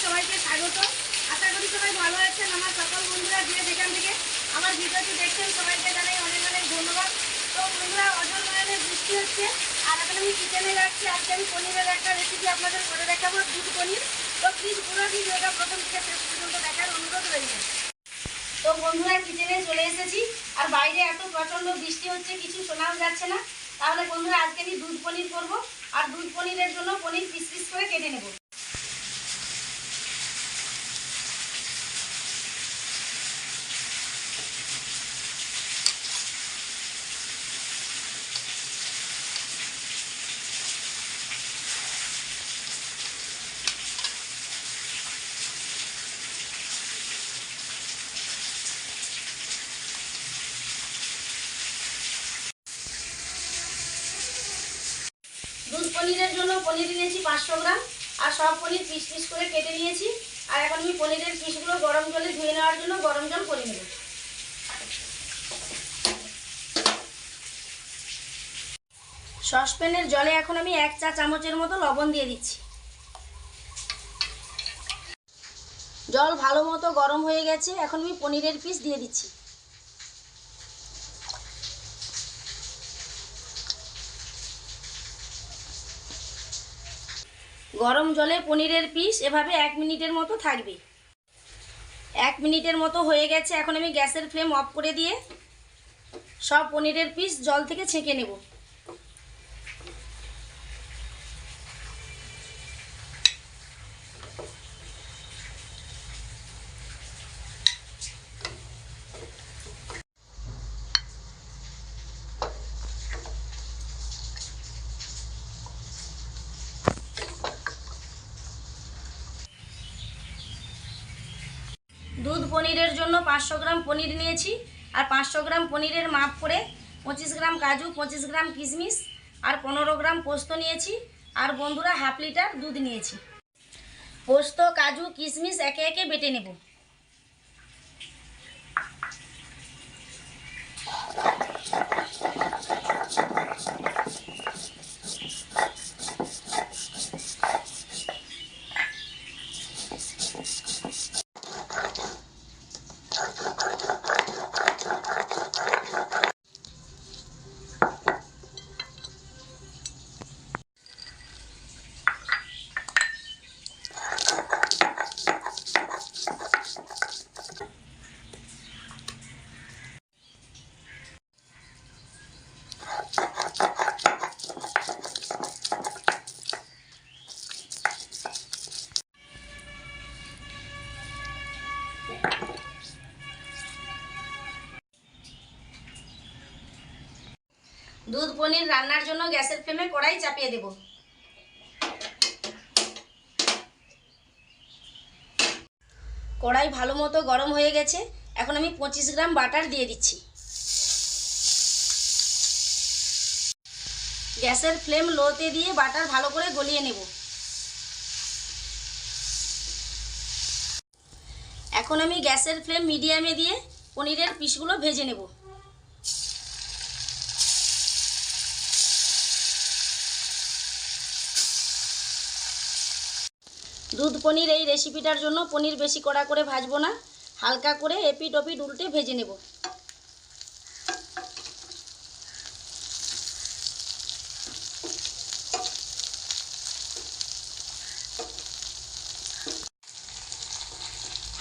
সবাইকে স্বাগত। আশা করি সবাই ভালো আছেন। আমার সকল বন্ধুরা যে যেখান থেকে আমার ভিডিওটি দেখছেন সবাইকে জানাই অনেক অনেক ধন্যবাদ। তো বন্ধুরা, অজর নয়নে বৃষ্টি হচ্ছে আর এখন আমি কিচেনে যাচ্ছি। আজকে আমি পনিরের একটা রেসিপি আপনাদের করে দেখাবো, দুধ পনির। তো প্লিজ পুরো ভিডিওটা প্রথম থেকে শেষ পর্যন্ত দেখার অনুরোধ রইল। তো বন্ধুরা, কিচেনে চলে এসেছি আর বাইরে এত প্রচণ্ড বৃষ্টি হচ্ছে, কিছু শোনাও যাচ্ছে না। তাহলে বন্ধুরা, আজকে আমি দুধ পনির করবো আর দুধ পনিরের জন্য পনির পিস পিস করে কেটে নেব। দুধ পনিরের জন্য পনির নিয়েছি 500 গ্রাম আর সব পনির পিস পিস করে কেটে নিয়েছি। আর এখন আমি পনিরের পিসগুলো গরম জলে ধুয়ে নেওয়ার জন্য গরম জল করে নেব। সসপ্যানের জলে এখন আমি 1 চা চামচের মতো লবণ দিয়ে দিচ্ছি। জল ভালো মতো গরম হয়ে গেছে, এখন আমি পনিরের পিস দিয়ে দিচ্ছি। গরম জলে পনিরের পিস এভাবে 1 মিনিটের মতো থাকবে। 1 মিনিটের মতো হয়ে গেছে, এখন আমি গ্যাসের ফ্লেম অফ করে দিয়ে সব পনিরের পিস জল থেকে ছেঁকে নেব। দুধ পনিরের জন্য 500 গ্রাম পনির নিয়েছি আর 500 গ্রাম পনিরের মাপ করে 25 গ্রাম কাজু, 25 গ্রাম কিশমিশ আর 15 গ্রাম পোস্ত নিয়েছি। আর বন্ধুরা, হাফ লিটার দুধ নিয়েছি। পোস্ত, কাজু, কিশমিশ একে একে বেটে নেব। দুধ পনির রান্নার জন্য গ্যাসের ফ্লেমে কড়াই চাপিয়ে দেব। কড়াই ভালো মতো গরম হয়ে গেছে, এখন আমি 25 গ্রাম বাটার দিয়ে দিচ্ছি। গ্যাসের ফ্লেম লোতে দিয়ে বাটার ভালো করে গলিয়ে নেব। এখন আমি গ্যাসের ফ্লেম মিডিয়ামে দিয়ে পনিরের পিসগুলো ভেজে নেব। দুধ পনির এই রেসিপিটার জন্য পনির বেশি কড়া করে ভাজবো না, হালকা করে এপিট ওপিট উল্টে ভেজে নেব।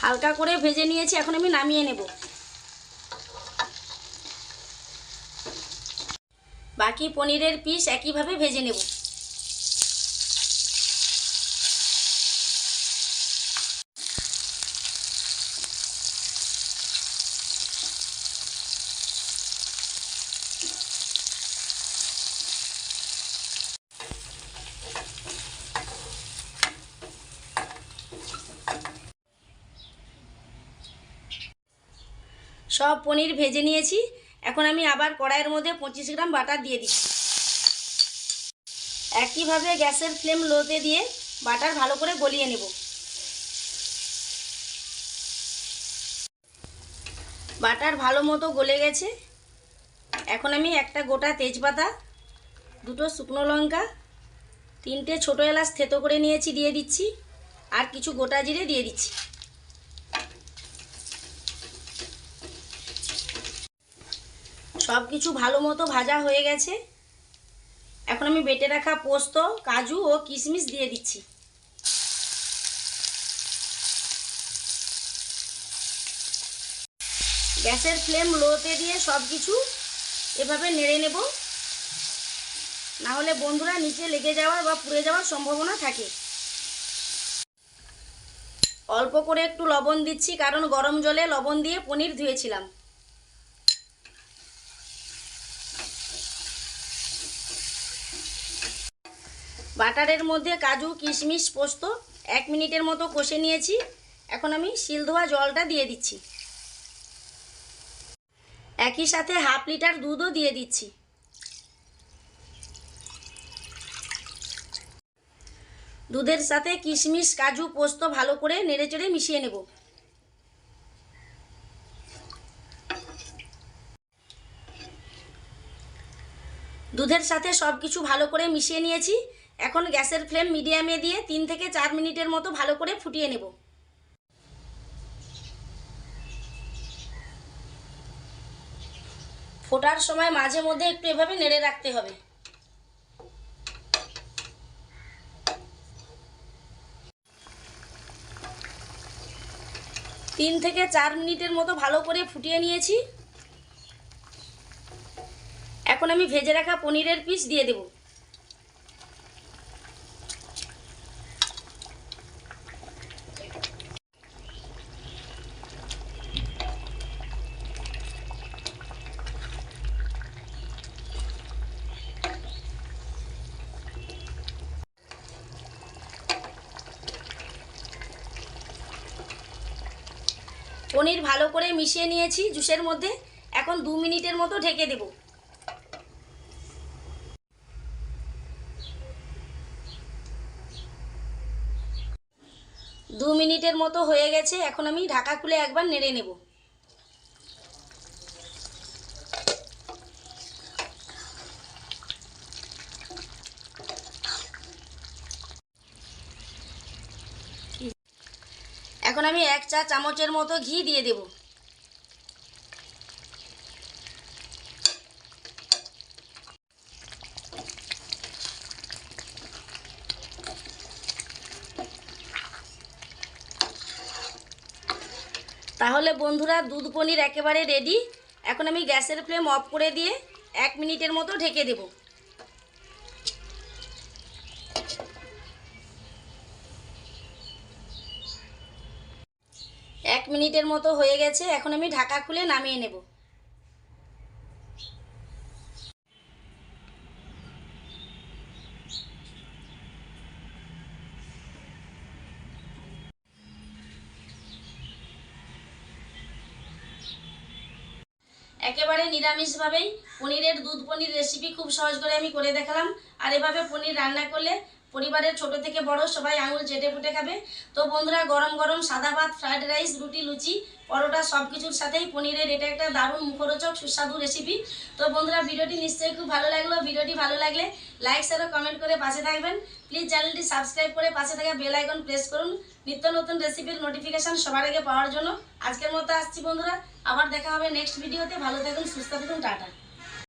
হালকা করে ভেজে নিয়েছি, এখন আমি নামিয়ে নেব। বাকি পনিরের পিস একইভাবে ভেজে নেব। সব পনির ভেজে নিয়েছি, এখন আমি আবার কড়াইয়ের মধ্যে 25 গ্রাম বাটার দিয়ে দিচ্ছি। একইভাবে গ্যাসের ফ্লেম লোতে দিয়ে বাটার ভালো করে গলিয়ে নেব। বাটার ভালো মতো গলে গেছে, এখন আমি একটা গোটা তেজপাতা, দুটো শুকনো লঙ্কা, 3টে ছোটো এলাচ থেতো করে নিয়েছি দিয়ে দিচ্ছি। আর কিছু গোটা জিরে দিয়ে দিচ্ছি। সব কিছু ভালো মতো ভাজা হয়ে গেছে। এখন আমি বেটে রাখা পোস্ত, কাজু ও কিশমিশ দিয়ে দিচ্ছি। গ্যাসের ফ্লেম লোতে দিয়ে সব কিছু এভাবে নেড়ে নেব, না হলে বন্ধুরা নিচে লেগে যাওয়ার বা পুড়ে যাওয়ার সম্ভাবনা থাকে। অল্প করে একটু লবণ দিচ্ছি, কারণ গরম জলে লবণ দিয়ে পনির ধুয়েছিলাম। বাটারের মধ্যে কাজু, কিশমিশ, পোস্ত 1 মিনিটের মতো কষে নিয়েছি। এখন আমি শিল ধোয়া জলটা দিয়ে দিচ্ছি। একই সাথে হাফ লিটার দুধও দিয়ে দিচ্ছি। দুধের সাথে কিশমিশ, কাজু, পোস্ত ভালো করে নেড়েচেড়ে মিশিয়ে নেব। দুধের সাথে সব কিছু ভালো করে মিশিয়ে নিয়েছি। এখন গ্যাসের ফ্লেম মিডিয়ামে দিয়ে 3 থেকে 4 মিনিটের মতো ভালো করে ফুটিয়ে নেব। ফোটার সময় মাঝে মধ্যে একটু এভাবে নেড়ে রাখতে হবে। 3 থেকে 4 মিনিটের মতো ভালো করে ফুটিয়ে নিয়েছি। এখন আমি ভেজে রাখা পনিরের পিস দিয়ে দেব। পনির ভালো করে মিশিয়ে নিয়েছি জুসের মধ্যে। এখন 2 মিনিটের মতো ঢেকে দেব। 2 মিনিটের মতো হয়ে গেছে। এখন আমি ঢাকা খুলে একবার নেড়ে নেব। এখন আমি 1 চা চামচের মতো ঘি দিয়ে দেব। তাহলে বন্ধুরা দুধ পনির একেবারে রেডি। এখন আমি গ্যাসের ফ্লেম অফ করে দিয়ে 1 মিনিটের মতো ঢেকে দেব। 1 মিনিটের মতো হয়ে গেছে। এখন আমি ঢাকা খুলে নামিয়ে নেব। একেবারে নিরামিষভাবেই পনিরের দুধ পনির রেসিপি খুব সহজ করে আমি করে দেখালাম। আর এভাবে পনির রান্না করলে পরিবারের ছোট থেকে বড় সবাই আঙুল চেটে পুটে খাবে। তো বন্ধুরা, গরম গরম সাদা ভাত, ফ্রাইড রাইস, রুটি, লুচি, পরোটা সব কিছুর সাথেই পনিরের এটা একটা দারুণ মুখরোচক সুস্বাদু রেসিপি। তো বন্ধুরা, ভিডিওটি নিশ্চয়ই খুব ভালো লাগলো। ভিডিওটি ভালো লাগলে লাইক, শেয়ার ও কমেন্ট করে পাশে থাকবেন। প্লিজ চ্যানেলটি সাবস্ক্রাইব করে পাশে থাকা বেল আইকন প্রেস করুন নিত্য নতুন রেসিপির নোটিফিকেশন সবার আগে পাওয়ার জন্য। আজকের মতো আসছি বন্ধুরা, আবার দেখা হবে নেক্সট ভিডিওতে। ভালো থাকুন, সুস্থ থাকুন, টাটা।